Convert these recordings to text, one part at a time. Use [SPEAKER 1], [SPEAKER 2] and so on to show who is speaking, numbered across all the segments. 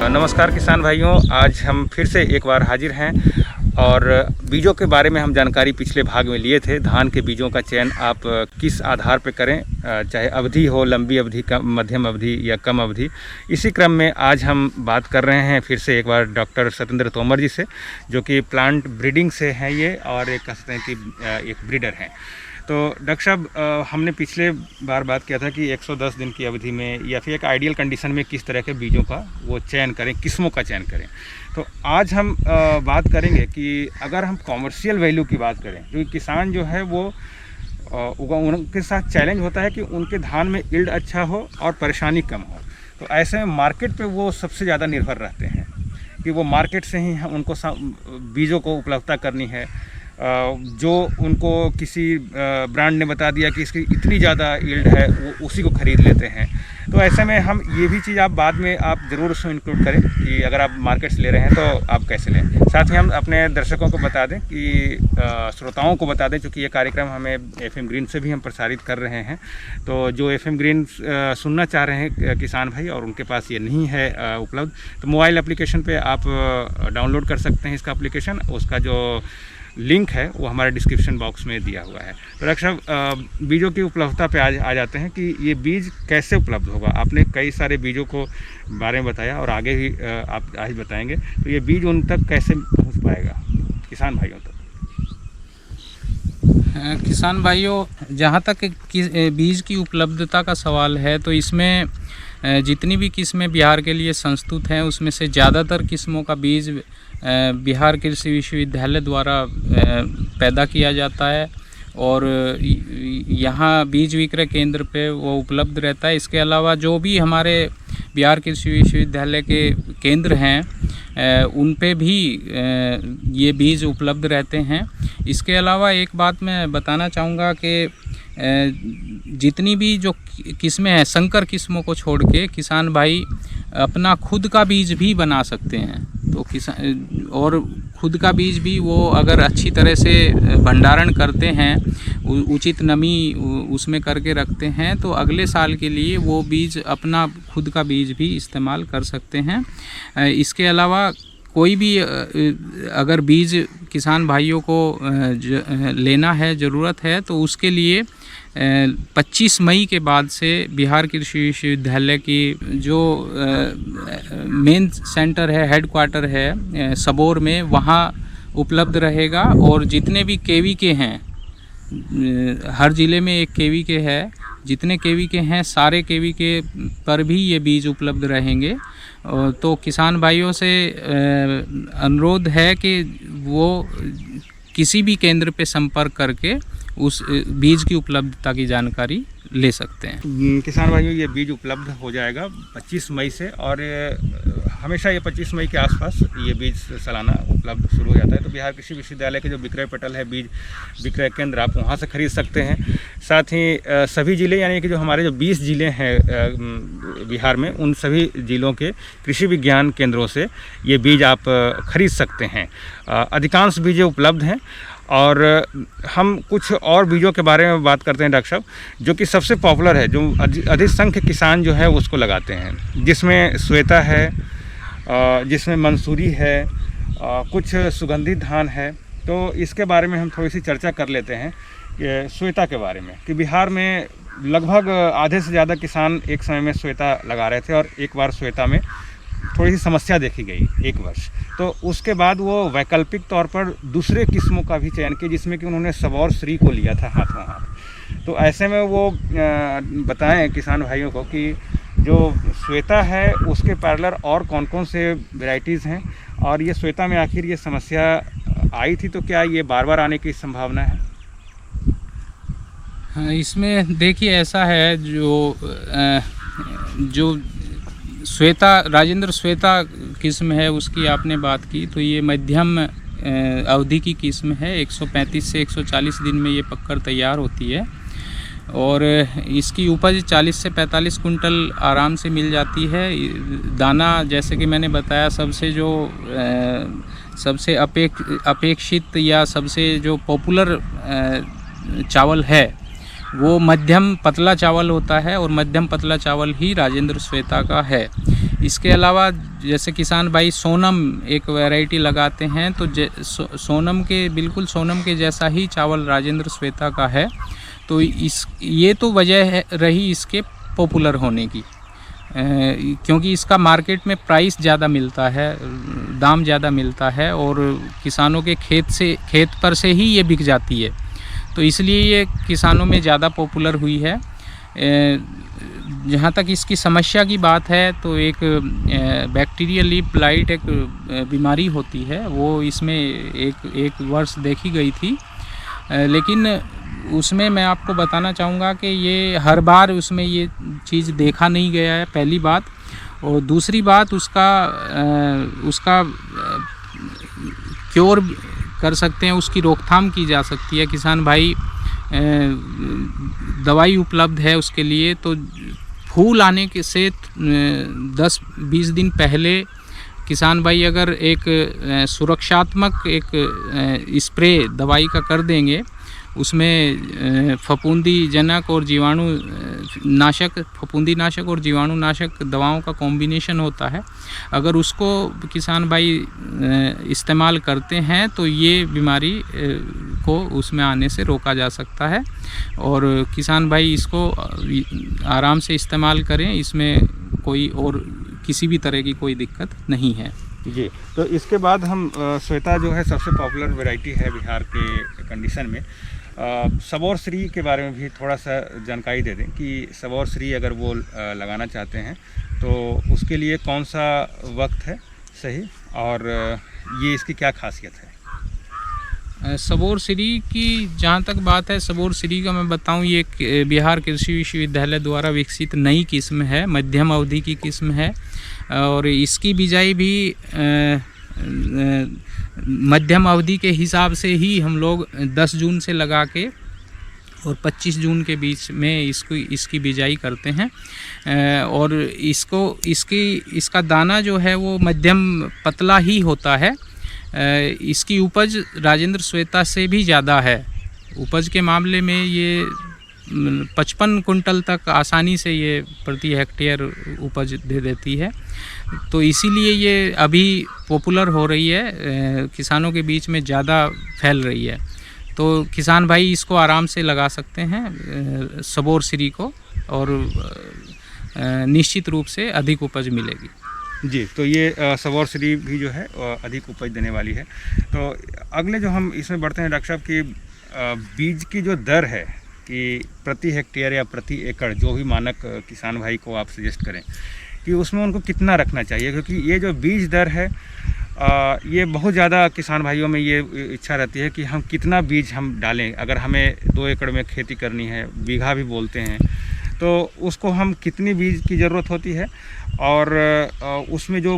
[SPEAKER 1] नमस्कार किसान भाइयों, आज हम फिर से एक बार हाजिर हैं और बीजों के बारे में हम जानकारी पिछले भाग में लिए थे। धान के बीजों का चयन आप किस आधार पर करें, चाहे अवधि हो, लंबी अवधि, मध्यम अवधि या कम अवधि। इसी क्रम में आज हम बात कर रहे हैं फिर से एक बार डॉक्टर सत्येंद्र तोमर जी से, जो कि प्लांट ब्रीडिंग से हैं ये और एक कह सकते हैं कि एक ब्रीडर हैं। तो डॉक्टर साहब, हमने पिछले बार बात किया था कि 110 दिन की अवधि में या फिर एक आइडियल कंडीशन में किस तरह के बीजों का वो चयन करें, किस्मों का चयन करें। तो आज हम बात करेंगे कि अगर हम कॉमर्शियल वैल्यू की बात करें, जो किसान जो है वो उनके साथ चैलेंज होता है कि उनके धान में यील्ड अच्छा हो और परेशानी कम हो। तो ऐसे में मार्केट पे वो सबसे ज़्यादा निर्भर रहते हैं कि वो मार्केट से ही उनको बीजों को उपलब्धता करनी है। जो उनको किसी ब्रांड ने बता दिया कि इसकी इतनी ज़्यादा यील्ड है, वो उसी को ख़रीद लेते हैं। तो ऐसे में हम ये भी चीज़ आप बाद में आप ज़रूर उसमें इंक्लूड करें कि अगर आप मार्केट से ले रहे हैं तो आप कैसे लें। साथ ही हम अपने दर्शकों को बता दें कि श्रोताओं को बता दें, क्योंकि ये कार्यक्रम हमें FM ग्रीन से भी हम प्रसारित कर रहे हैं। तो जो FM ग्रीन सुनना चाह रहे हैं किसान भाई और उनके पास ये नहीं है उपलब्ध, तो मोबाइल एप्लीकेशन पर आप डाउनलोड कर सकते हैं इसका एप्लीकेशन। उसका जो लिंक है वो हमारे डिस्क्रिप्शन बॉक्स में दिया हुआ है। तो डॉक्टर साहब, बीजों की उपलब्धता पे आ जाते हैं कि ये बीज कैसे उपलब्ध होगा। आपने कई सारे बीजों को बारे में बताया और आगे भी आप आज बताएंगे। तो ये बीज उन तक कैसे पहुंच पाएगा किसान भाइयों तक?
[SPEAKER 2] किसान भाइयों, जहाँ तक बीज की उपलब्धता का सवाल है, तो इसमें जितनी भी किस्में बिहार के लिए संस्तुत हैं, उसमें से ज़्यादातर किस्मों का बीज बिहार कृषि विश्वविद्यालय द्वारा पैदा किया जाता है और यहाँ बीज विक्रय केंद्र पे वो उपलब्ध रहता है। इसके अलावा जो भी हमारे बिहार कृषि विश्वविद्यालय के केंद्र हैं उन पे भी ये बीज उपलब्ध रहते हैं। इसके अलावा एक बात मैं बताना चाहूँगा कि जितनी भी जो किस्में हैं, संकर किस्मों को छोड़ के किसान भाई अपना खुद का बीज भी बना सकते हैं। तो किसान और खुद का बीज भी वो अगर अच्छी तरह से भंडारण करते हैं, उचित नमी उसमें करके रखते हैं, तो अगले साल के लिए वो बीज अपना खुद का बीज भी इस्तेमाल कर सकते हैं। इसके अलावा कोई भी अगर बीज किसान भाइयों को लेना है, ज़रूरत है, तो उसके लिए 25 मई के बाद से बिहार कृषि विश्वविद्यालय की जो मेन सेंटर है, हेड क्वार्टर है सबौर में, वहाँ उपलब्ध रहेगा। और जितने भी केवी के हैं, हर ज़िले में एक केवी के है, जितने केवी के हैं सारे केवी के पर भी ये बीज उपलब्ध रहेंगे। तो किसान भाइयों से अनुरोध है कि वो किसी भी केंद्र पे संपर्क करके उस बीज की उपलब्धता की जानकारी ले सकते हैं।
[SPEAKER 1] किसान भाइयों, ये बीज उपलब्ध हो जाएगा 25 मई से और हमेशा ये 25 मई के आसपास ये बीज सालाना उपलब्ध शुरू हो जाता है। तो बिहार कृषि विश्वविद्यालय के जो विक्रय पटल है, बीज विक्रय केंद्र, आप वहाँ से खरीद सकते हैं। साथ ही सभी ज़िले, यानी कि जो हमारे जो 20 ज़िले हैं बिहार में, उन सभी ज़िलों के कृषि विज्ञान केंद्रों से ये बीज आप खरीद सकते हैं। अधिकांश बीज उपलब्ध हैं। और हम कुछ और बीजों के बारे में बात करते हैं डॉक्टर साहब, जो कि सबसे पॉपुलर है, जो अधिक संख्य किसान जो है उसको लगाते हैं, जिसमें श्वेता है, जिसमें मंसूरी है, कुछ सुगंधित धान है। तो इसके बारे में हम थोड़ी सी चर्चा कर लेते हैं कि श्वेता के बारे में, कि बिहार में लगभग आधे से ज़्यादा किसान एक समय में श्वेता लगा रहे थे और एक बार श्वेता में थोड़ी सी समस्या देखी गई 1 वर्ष। तो उसके बाद वो वैकल्पिक तौर पर दूसरे किस्मों का भी चयन किया, जिसमें कि उन्होंने सबौर श्री को लिया था हाथों हाथ। तो ऐसे में वो बताएं किसान भाइयों को कि जो श्वेता है उसके पैरेलल और कौन कौन से वैरायटीज़ हैं, और ये श्वेता में आखिर ये समस्या आई थी, तो क्या ये बार बार आने की संभावना है?
[SPEAKER 2] हाँ, इसमें देखिए ऐसा है, जो श्वेता, राजेंद्र श्वेता किस्म है उसकी आपने बात की, तो ये मध्यम अवधि की किस्म है। 135 से 140 दिन में ये पककर तैयार होती है और इसकी उपज 40 से 45 कुंटल आराम से मिल जाती है। दाना, जैसे कि मैंने बताया, सबसे अपेक्षित या सबसे जो पॉपुलर चावल है वो मध्यम पतला चावल होता है और मध्यम पतला चावल ही राजेंद्र श्वेता का है। इसके अलावा जैसे किसान भाई सोनम एक वैरायटी लगाते हैं, तो सोनम के बिल्कुल सोनम के जैसा ही चावल राजेंद्र श्वेता का है। तो ये तो वजह रही इसके पॉपुलर होने की, क्योंकि इसका मार्केट में प्राइस ज़्यादा मिलता है, दाम ज़्यादा मिलता है और किसानों के खेत पर से ही ये बिक जाती है, तो इसलिए ये किसानों में ज़्यादा पॉपुलर हुई है। जहाँ तक इसकी समस्या की बात है तो एक बैक्टीरियल लीफ ब्लाइट एक बीमारी होती है, वो इसमें एक वर्ष देखी गई थी, लेकिन उसमें मैं आपको बताना चाहूँगा कि ये हर बार उसमें ये चीज़ देखा नहीं गया है, पहली बात। और दूसरी बात उसका क्योर कर सकते हैं, उसकी रोकथाम की जा सकती है। किसान भाई दवाई उपलब्ध है उसके लिए, तो फूल आने के से 10-20 दिन पहले किसान भाई अगर एक सुरक्षात्मक एक स्प्रे दवाई का कर देंगे, उसमें फफूंदीजनक और जीवाणु नाशक, फफूंदीनाशक और जीवाणु नाशक दवाओं का कॉम्बिनेशन होता है, अगर उसको किसान भाई इस्तेमाल करते हैं तो ये बीमारी को उसमें आने से रोका जा सकता है। और किसान भाई इसको आराम से इस्तेमाल करें, इसमें कोई और किसी भी तरह की कोई दिक्कत नहीं है
[SPEAKER 1] जी। तो इसके बाद हम श्वेता जो है सबसे पॉपुलर वैरायटी है बिहार के कंडीशन में, सबौर श्री के बारे में भी थोड़ा सा जानकारी दे दें कि सबौर श्री अगर वो लगाना चाहते हैं तो उसके लिए कौन सा वक्त है सही, और ये इसकी क्या खासियत है।
[SPEAKER 2] सबौर श्री की जहाँ तक बात है, सबौर श्री का मैं बताऊँ, ये बिहार कृषि विश्वविद्यालय द्वारा विकसित नई किस्म है, मध्यम अवधि की किस्म है, और इसकी बिजाई भी मध्यम अवधि के हिसाब से ही हम लोग 10 जून से लगा के और 25 जून के बीच में इसकी बिजाई करते हैं। और इसका दाना जो है वो मध्यम पतला ही होता है। इसकी उपज राजेंद्र श्वेता से भी ज़्यादा है, उपज के मामले में ये 55 कुंटल तक आसानी से ये प्रति हेक्टेयर उपज दे देती है, तो इसीलिए ये अभी पॉपुलर हो रही है, किसानों के बीच में ज़्यादा फैल रही है। तो किसान भाई इसको आराम से लगा सकते हैं सबौर श्री को, और निश्चित रूप से अधिक उपज मिलेगी
[SPEAKER 1] जी। तो ये सबौर श्री भी जो है अधिक उपज देने वाली है। तो अगले जो हम इसमें बढ़ते हैं डॉक्टर साहब की बीज की जो दर है कि प्रति हेक्टेयर या प्रति एकड़ जो भी मानक किसान भाई को आप सजेस्ट करें कि उसमें उनको कितना रखना चाहिए, क्योंकि ये जो बीज दर है ये बहुत ज़्यादा किसान भाइयों में ये इच्छा रहती है कि हम कितना बीज हम डालें। अगर हमें 2 एकड़ में खेती करनी है, बीघा भी बोलते हैं, तो उसको हम कितनी बीज की ज़रूरत होती है, और उसमें जो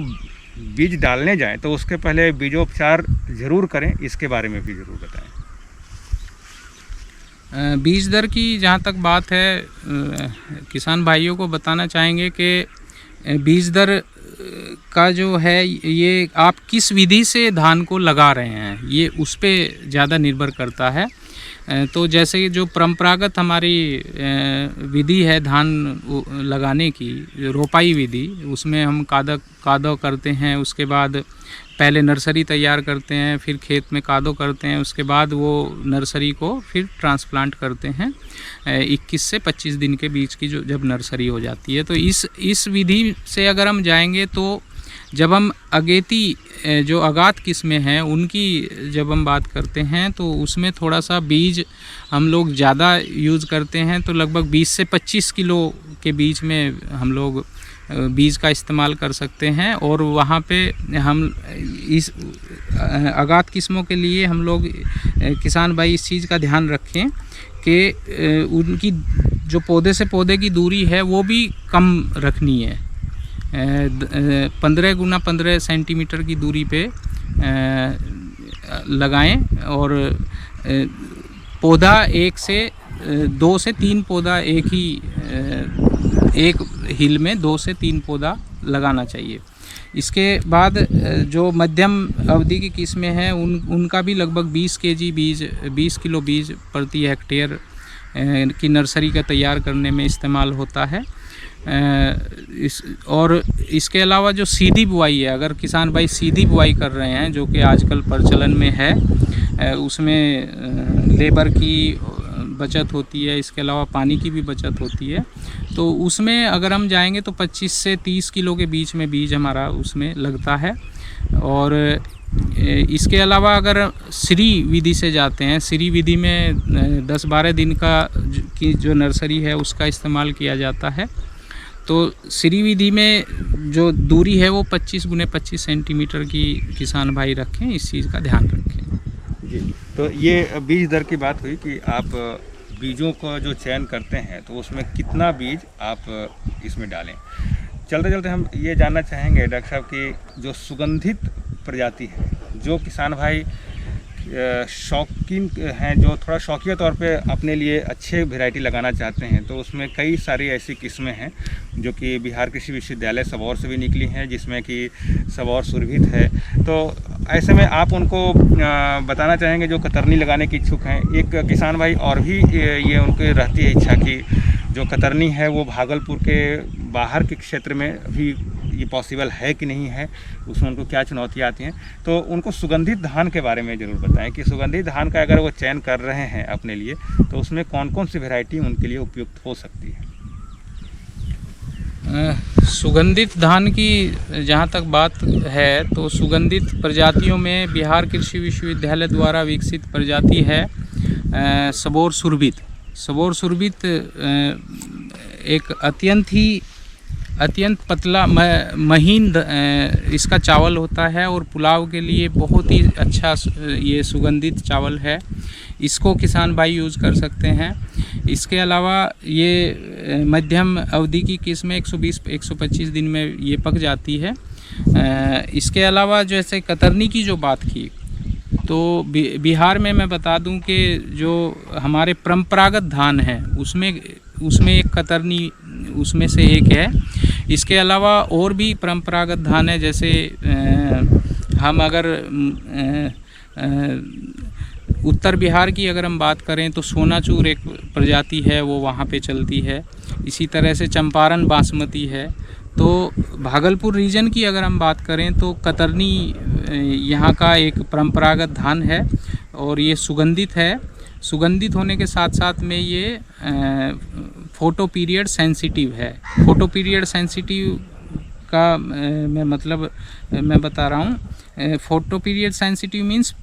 [SPEAKER 1] बीज डालने जाएं तो उसके पहले बीजोपचार ज़रूर करें, इसके बारे में भी ज़रूर बताएं।
[SPEAKER 2] बीज दर की जहाँ तक बात है, किसान भाइयों को बताना चाहेंगे कि बीज दर का जो है ये आप किस विधि से धान को लगा रहे हैं, ये उस पे ज़्यादा निर्भर करता है। तो जैसे जो परंपरागत हमारी विधि है धान लगाने की, रोपाई विधि, उसमें हम कादो करते हैं, उसके बाद पहले नर्सरी तैयार करते हैं, फिर खेत में कादो करते हैं, उसके बाद वो नर्सरी को फिर ट्रांसप्लांट करते हैं 21 से 25 दिन के बीच की जो जब नर्सरी हो जाती है। तो इस विधि से अगर हम जाएंगे तो जब हम अगेती जो अगात किस्में हैं उनकी जब हम बात करते हैं तो उसमें थोड़ा सा बीज हम लोग ज़्यादा यूज़ करते हैं, तो लगभग 20 से 25 किलो के बीच में हम लोग बीज का इस्तेमाल कर सकते हैं। और वहाँ पे हम इस अगात किस्मों के लिए हम लोग किसान भाई इस चीज़ का ध्यान रखें कि उनकी जो पौधे से पौधे की दूरी है वो भी कम रखनी है। 15 गुना 15 सेंटीमीटर की दूरी पे लगाएं, और पौधा 2 से 3 पौधा एक हिल में 2 से 3 पौधा लगाना चाहिए। इसके बाद जो मध्यम अवधि की किस्में हैं उनका भी लगभग 20 किलो बीज प्रति हेक्टेयर की नर्सरी का तैयार करने में इस्तेमाल होता है। और इसके अलावा जो सीधी बुआई है, अगर किसान भाई सीधी बुआई कर रहे हैं जो कि आजकल प्रचलन में है, उसमें लेबर की बचत होती है, इसके अलावा पानी की भी बचत होती है। तो उसमें अगर हम जाएंगे तो 25 से 30 किलो के बीच में बीज हमारा उसमें लगता है। और इसके अलावा अगर श्री विधि से जाते हैं, श्री विधि में 10-12 दिन की जो नर्सरी है उसका इस्तेमाल किया जाता है। तो श्री विधि में जो दूरी है वो 25 × 25 सेंटीमीटर की किसान भाई रखें, इस चीज़ का ध्यान रखें
[SPEAKER 1] जी। तो ये बीज दर की बात हुई कि आप बीजों का जो चयन करते हैं तो उसमें कितना बीज आप इसमें डालें। चलते चलते हम ये जानना चाहेंगे डॉक्टर साहब कि जो सुगंधित प्रजाति है, जो किसान भाई शौकीन हैं, जो थोड़ा शौकिया तौर पे अपने लिए अच्छे वैरायटी लगाना चाहते हैं, तो उसमें कई सारी ऐसी किस्में हैं जो कि बिहार कृषि विश्वविद्यालय सबौर से भी निकली हैं, जिसमें कि सबौर सुरभित है। तो ऐसे में आप उनको बताना चाहेंगे जो कतरनी लगाने के इच्छुक हैं। एक किसान भाई और भी ये उनके रहती है इच्छा कि जो कतरनी है वो भागलपुर के बाहर के क्षेत्र में भी ये पॉसिबल है कि नहीं है, उसमें उनको क्या चुनौतियाँ आती हैं। तो उनको सुगंधित धान के बारे में ज़रूर बताएं कि सुगंधित धान का अगर वो चयन कर रहे हैं अपने लिए तो उसमें कौन कौन सी वैरायटी उनके लिए उपयुक्त हो सकती है।
[SPEAKER 2] सुगंधित धान की जहाँ तक बात है तो सुगंधित प्रजातियों में बिहार कृषि विश्वविद्यालय द्वारा विकसित प्रजाति है सबौर सुरभित। सबौर सुरभित एक अत्यंत पतला महीन इसका चावल होता है और पुलाव के लिए बहुत ही अच्छा ये सुगंधित चावल है। इसको किसान भाई यूज़ कर सकते हैं। इसके अलावा ये मध्यम अवधि की किस्में 120-125 दिन में ये पक जाती है। इसके अलावा जैसे कतरनी की जो बात की, तो बिहार में मैं बता दूं कि जो हमारे परंपरागत धान है उसमें एक कतरनी उसमें से एक है। इसके अलावा और भी परंपरागत धान है, जैसे हम अगर उत्तर बिहार की अगर हम बात करें तो सोनाचूर एक प्रजाति है, वो वहाँ पे चलती है। इसी तरह से चंपारण बासमती है। तो भागलपुर रीजन की अगर हम बात करें तो कतरनी यहाँ का एक परंपरागत धान है और ये सुगंधित है। सुगंधित होने के साथ साथ में ये फोटो पीरियड सेंसिटिव है। फोटो पीरियड सेंसिटिव का मैं बता रहा हूँ। फोटो पीरियड सेंसिटिव मीन्स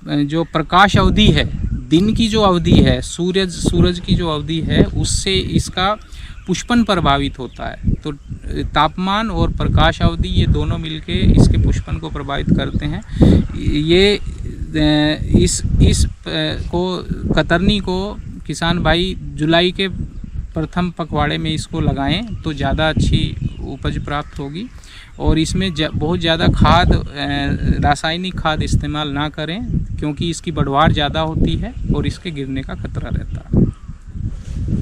[SPEAKER 2] जो प्रकाश अवधि है, दिन की जो अवधि है, सूरज की जो अवधि है, उससे इसका पुष्पन प्रभावित होता है। तो तापमान और प्रकाश अवधि ये दोनों मिलके इसके पुष्पन को प्रभावित करते हैं। ये इस को कतरनी को किसान भाई जुलाई के प्रथम पखवाड़े में इसको लगाएं तो ज़्यादा अच्छी उपज प्राप्त होगी। और इसमें बहुत ज़्यादा खाद, रासायनिक खाद इस्तेमाल ना करें, क्योंकि इसकी बढ़वार ज़्यादा होती है और इसके गिरने का खतरा रहता है।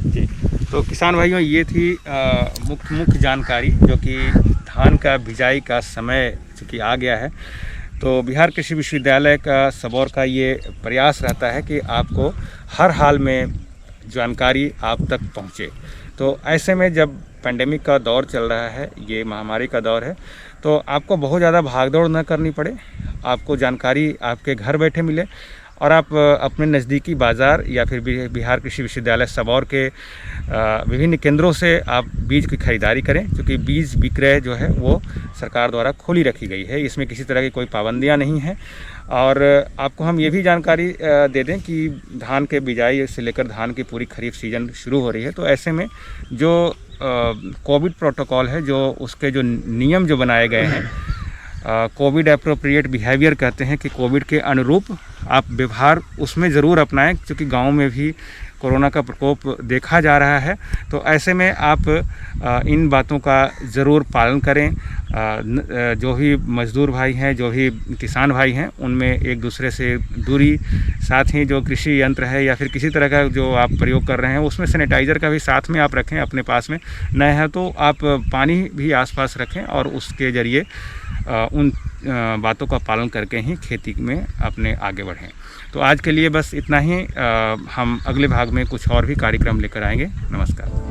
[SPEAKER 1] जी, तो किसान भाइयों, ये थी मुख्य जानकारी, जो कि धान का बिजाई का समय चूँकि आ गया है, तो बिहार कृषि विश्वविद्यालय का सबौर का ये प्रयास रहता है कि आपको हर हाल में जानकारी आप तक पहुँचे। तो ऐसे में जब पेंडेमिक का दौर चल रहा है, ये महामारी का दौर है, तो आपको बहुत ज़्यादा भागदौड़ न करनी पड़े, आपको जानकारी आपके घर बैठे मिले और आप अपने नज़दीकी बाज़ार या फिर बिहार कृषि विश्वविद्यालय सबौर के विभिन्न केंद्रों से आप बीज की खरीदारी करें, क्योंकि बीज विक्रय जो है वो सरकार द्वारा खोली रखी गई है। इसमें किसी तरह की कोई पाबंदियां नहीं हैं। और आपको हम ये भी जानकारी दे दें कि धान के बिजाई से लेकर धान की पूरी खरीफ सीजन शुरू हो रही है। तो ऐसे में जो कोविड प्रोटोकॉल है, जो उसके जो नियम जो बनाए गए हैं, कोविड एप्रोप्रिएट बिहेवियर कहते हैं कि कोविड के अनुरूप आप व्यवहार उसमें ज़रूर अपनाएं, क्योंकि गांव में भी कोरोना का प्रकोप देखा जा रहा है। तो ऐसे में आप इन बातों का ज़रूर पालन करें। जो भी मज़दूर भाई हैं, जो भी किसान भाई हैं, उनमें एक दूसरे से दूरी, साथ ही जो कृषि यंत्र है या फिर किसी तरह का जो आप प्रयोग कर रहे हैं उसमें सैनिटाइज़र का भी साथ में आप रखें अपने पास में। न है तो आप पानी भी आसपास रखें और उसके ज़रिए उन बातों का पालन करके ही खेती में अपने आगे बढ़ें। तो आज के लिए बस इतना ही। हम अगले भाग में कुछ और भी कार्यक्रम लेकर आएंगे। नमस्कार।